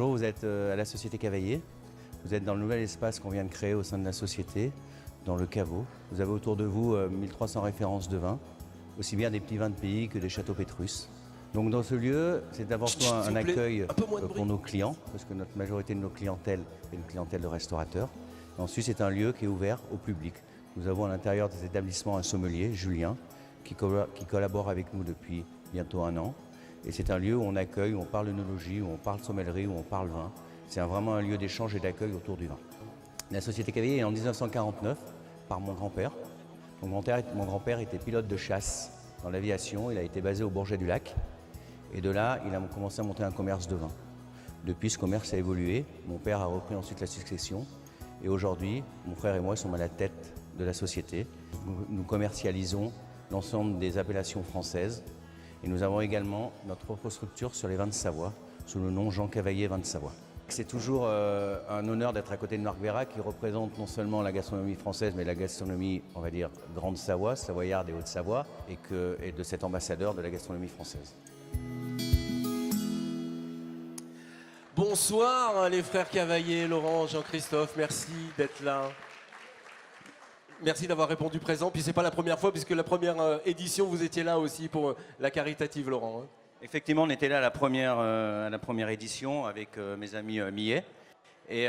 Bonjour, vous êtes à la Société Cavaillé. Vous êtes dans le nouvel espace qu'on vient de créer au sein de la société, dans le caveau. Vous avez autour de vous 1300 références de vins, aussi bien des petits vins de pays que des châteaux pétrus. Donc dans ce lieu, c'est avant tout un accueil pour nos clients, parce que notre majorité de nos clientèles est une clientèle de restaurateurs. Et ensuite, c'est un lieu qui est ouvert au public. Nous avons à l'intérieur des établissements un sommelier, Julien, qui collabore avec nous depuis bientôt 1 an. Et c'est un lieu où on accueille, où on parle œnologie, où on parle sommellerie, où on parle vin. C'est vraiment un lieu d'échange et d'accueil autour du vin. La Société Cavaillé est en 1949 par mon grand-père. Mon grand-père était pilote de chasse dans l'aviation. Il a été basé au Bourget-du-Lac. Et de là, il a commencé à monter un commerce de vin. Depuis, ce commerce a évolué. Mon père a repris ensuite la succession. Et aujourd'hui, mon frère et moi sommes à la tête de la société. Nous commercialisons l'ensemble des appellations françaises. Et nous avons également notre propre structure sur les vins de Savoie, sous le nom Jean Cavaillé Vins de Savoie. C'est toujours un honneur d'être à côté de Marc Veyrat, qui représente non seulement la gastronomie française, mais la gastronomie, on va dire, Grande Savoie, savoyarde et Haute-Savoie, et de cet ambassadeur de la gastronomie française. Bonsoir les frères Cavaillé, Laurent, Jean-Christophe, merci d'être là. Merci d'avoir répondu présent. Puis c'est pas la première fois, puisque la première édition, vous étiez là aussi pour la caritative, Laurent. Effectivement, on était là à la première édition avec mes amis Millet. Et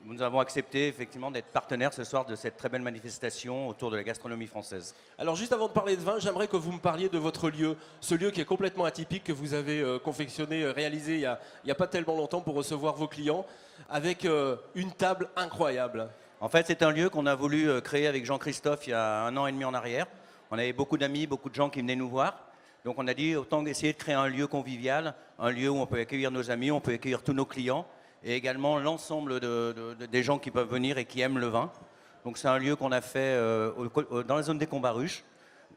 nous avons accepté effectivement d'être partenaires ce soir de cette très belle manifestation autour de la gastronomie française. Alors juste avant de parler de vin, j'aimerais que vous me parliez de votre lieu. Ce lieu qui est complètement atypique, que vous avez confectionné, réalisé il y a pas tellement longtemps pour recevoir vos clients, avec une table incroyable. En fait, c'est un lieu qu'on a voulu créer avec Jean-Christophe il y a 1 an et demi en arrière. On avait beaucoup d'amis, beaucoup de gens qui venaient nous voir. Donc on a dit autant essayer de créer un lieu convivial, un lieu où on peut accueillir nos amis, on peut accueillir tous nos clients, et également l'ensemble des gens qui peuvent venir et qui aiment le vin. Donc c'est un lieu qu'on a fait dans la zone des Combaruches,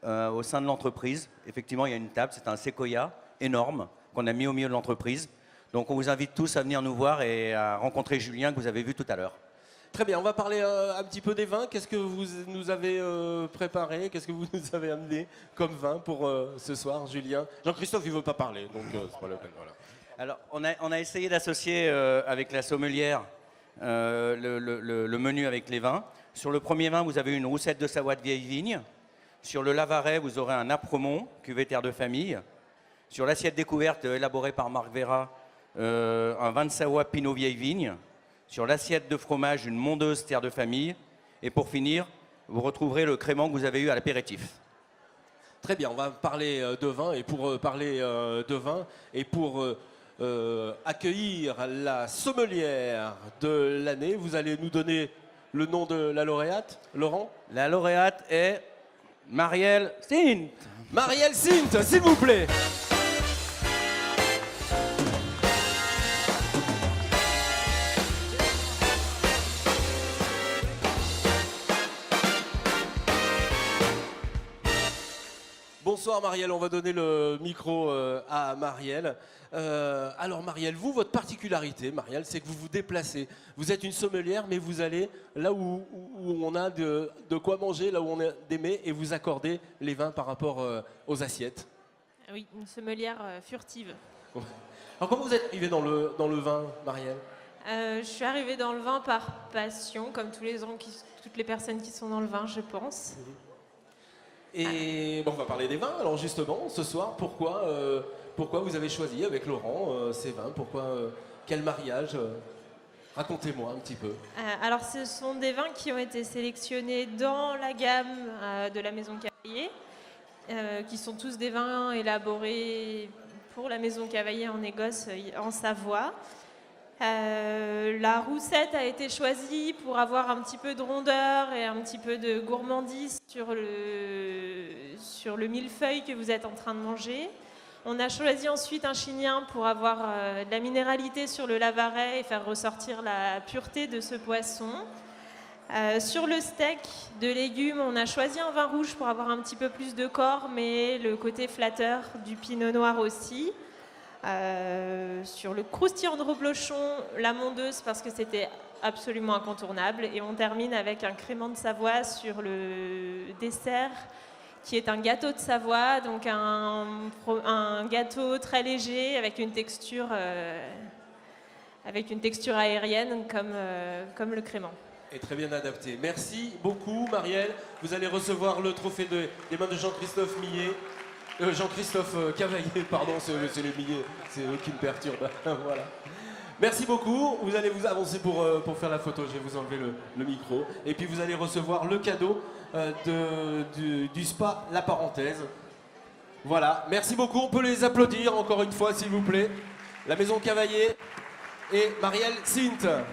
au sein de l'entreprise. Effectivement, il y a une table, c'est un séquoia énorme qu'on a mis au milieu de l'entreprise. Donc on vous invite tous à venir nous voir et à rencontrer Julien que vous avez vu tout à l'heure. Très bien, on va parler un petit peu des vins. Qu'est-ce que vous nous avez préparé? Qu'est-ce que vous nous avez amené comme vin pour ce soir, Julien? Jean-Christophe, il ne veut pas parler, donc c'est pas la peine. Voilà. Alors, on a essayé d'associer avec la sommelière le menu avec les vins. Sur le premier vin, vous avez une roussette de Savoie de vieille vigne. Sur le Lavaret, vous aurez un Apremont, cuvée terre de famille. Sur l'assiette découverte élaborée par Marc Veyrat, un vin de Savoie Pinot vieille vigne. Sur l'assiette de fromage, une mondeuse terre de famille. Et pour finir, vous retrouverez le crément que vous avez eu à l'apéritif. Très bien, on va parler de vin. Et pour parler de vin, et pour accueillir la sommelière de l'année, vous allez nous donner le nom de la lauréate, Laurent? La lauréate est Marielle Sint. Marielle Sint, s'il vous plaît. Bonsoir Marielle, on va donner le micro à Marielle. Alors Marielle, vous, votre particularité, Marielle, c'est que vous vous déplacez. Vous êtes une sommelière, mais vous allez là où on a de quoi manger, là où on a des mets, et vous accordez les vins par rapport aux assiettes. Oui, une sommelière furtive. Alors comment vous êtes arrivée dans le vin, Marielle? Je suis arrivée dans le vin par passion, comme toutes les personnes qui sont dans le vin, je pense. Et bon, on va parler des vins. Alors justement, ce soir, pourquoi vous avez choisi avec Laurent ces vins? Quel mariage? Racontez-moi un petit peu. Alors, ce sont des vins qui ont été sélectionnés dans la gamme de la Maison Cavaillé, qui sont tous des vins élaborés pour la Maison Cavaillé en Négoce, en Savoie. La roussette a été choisie pour avoir un petit peu de rondeur et un petit peu de gourmandise sur le millefeuille que vous êtes en train de manger. On a choisi ensuite un chignin pour avoir de la minéralité sur le Lavaret et faire ressortir la pureté de ce poisson. Sur le steak de légumes, on a choisi un vin rouge pour avoir un petit peu plus de corps, mais le côté flatteur du pinot noir aussi. Sur le croustillant de reblochon, la mondeuse parce que c'était absolument incontournable. Et on termine avec un crément de Savoie sur le dessert qui est un gâteau de Savoie, donc un gâteau très léger avec une texture avec une texture aérienne comme le crément. Et très bien adapté. Merci beaucoup, Marielle. Vous allez recevoir le trophée des mains de Jean-Christophe Millet. Jean-Christophe Cavaillé, pardon, c'est le Millet, c'est eux qui me perturbent. Voilà. Merci beaucoup. Vous allez vous avancer pour faire la photo. Je vais vous enlever le micro. Et puis vous allez recevoir le cadeau du spa La Parenthèse. Voilà. Merci beaucoup. On peut les applaudir encore une fois, s'il vous plaît. La Maison Cavaillé et Marielle Sint.